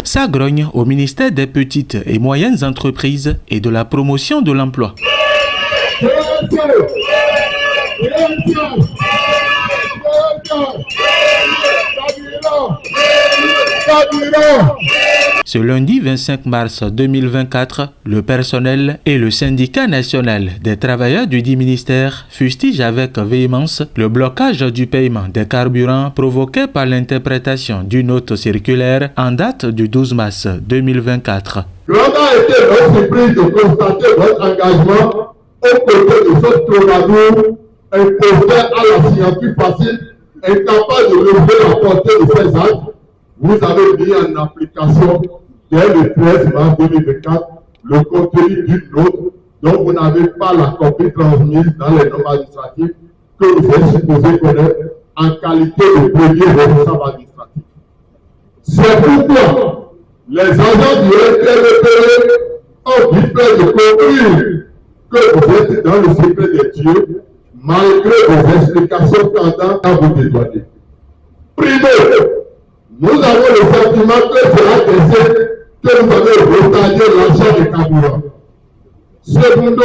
Ça grogne au ministère des Petites et Moyennes Entreprises et de la Promotion de l'Emploi. Ce lundi 25 mars 2024, le personnel et le syndicat national des travailleurs du dit ministère fustigent avec véhémence le blocage du paiement des carburants provoqué par l'interprétation d'une note circulaire en date du 12 mars 2024. Comment a été notre surprise de constater votre engagement aux côtés de ce troubadour imposé à la signature facile, incapable de lever la portée de ses actes. Vous avez mis en application dès le 13 mars 2024 le contenu d'une note dont vous n'avez pas la copie transmise dans les normes administratives que vous êtes supposé connaître en qualité de premier responsable administratif. C'est pourquoi les agents du RTVP ont dû faire de conclure que vous êtes dans le secret des dieux malgré vos explications tendant à vous dédouaner. Primo, nous avons le sentiment que cela décide que vous avez retardé l'achat des carburants. Secondo,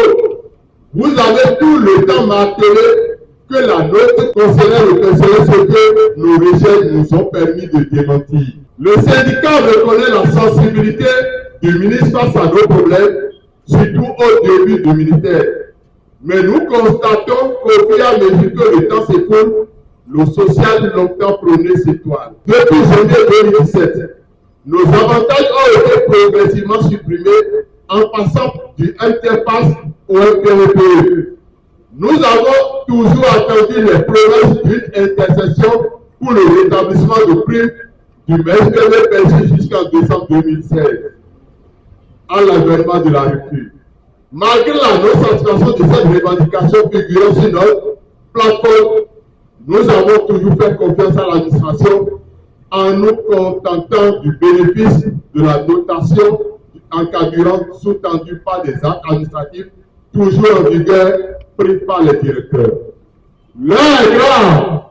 vous avez tout le temps martelé que la note concernait le personnel ce que nos recherches nous ont permis de démentir. Le syndicat reconnaît la sensibilité du ministre face à nos problèmes, surtout au début du ministère. Mais nous constatons qu'au fur et à mesure que le temps s'écoule, le social longtemps prôné s'étoile. Depuis janvier 2017, nos avantages ont été progressivement supprimés en passant du Interpass au MPVPE. Nous avons toujours attendu les promesses d'une intercession pour le rétablissement de prix du MPVPE jusqu'en décembre 2016, à l'avènement de la rupture. Malgré la non-satisfaction de cette revendication figurant sur notre plateforme, nous avons toujours fait confiance à l'administration en nous contentant du bénéfice de la dotation en carburant sous-tendue par des actes administratifs toujours en vigueur pris par les directeurs. L'heure est grave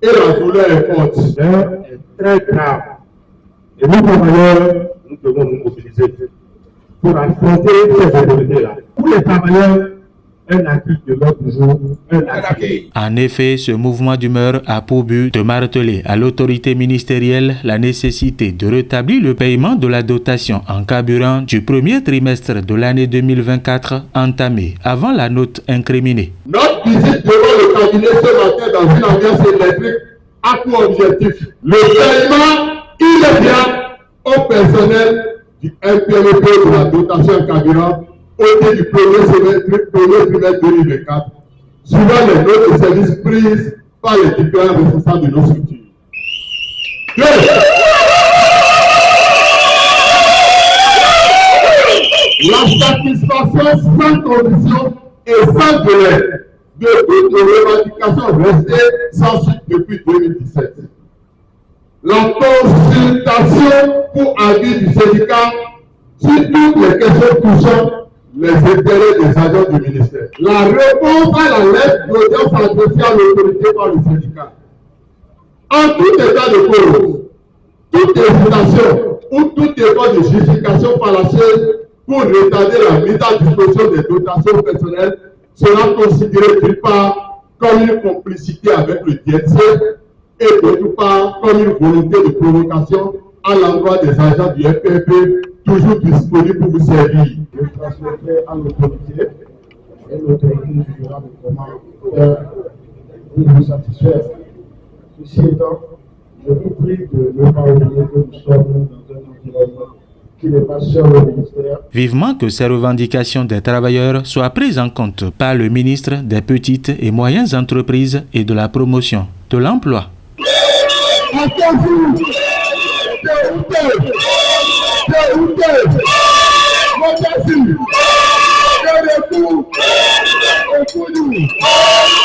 et la douleur est forte. L'heure est très grave. Et nous, travailleurs, nous devons nous mobiliser pour affronter ces autorités-là. Pour les travailleurs, un acquis de l'autre jour, un acquis. En effet, ce mouvement d'humeur a pour but de marteler à l'autorité ministérielle la nécessité de rétablir le paiement de la dotation en carburant du premier trimestre de l'année 2024 entamé avant la note incriminée. Notre visite devant le cabinet ce matin dans une ambiance électrique a pour objectif le paiement immédiat au personnel du MPVP de la dotation en carburant au titre du premier trimestre 2024, suivant les notes de service prises par les différents responsables de nos structures. La satisfaction sans condition et sans délai de toutes les revendications restées sans suite depuis 2017. La consultation pour avis du syndicat sur toutes les questions touchant les intérêts des agents du ministère. La réponse à la lettre d'audience adressée à l'autorité par le syndicat. En tout état de cause, toute hésitation ou toute effort de justification fallacieuse pour retarder la mise à disposition des dotations personnelles sera considéré d'une part comme une complicité avec le DNC et d'autre part comme une volonté de provocation à l'endroit des agents du FPP toujours disponibles pour vous servir. Je transmettrai à l'autorité et l'autorité jugera de comment vous satisfaire. Ceci étant, je vous prie de ne pas oublier que nous sommes dans un environnement qui n'est pas seul au ministère. Vivement que ces revendications des travailleurs soient prises en compte par le ministre des Petites et Moyennes Entreprises et de la Promotion de l'Emploi.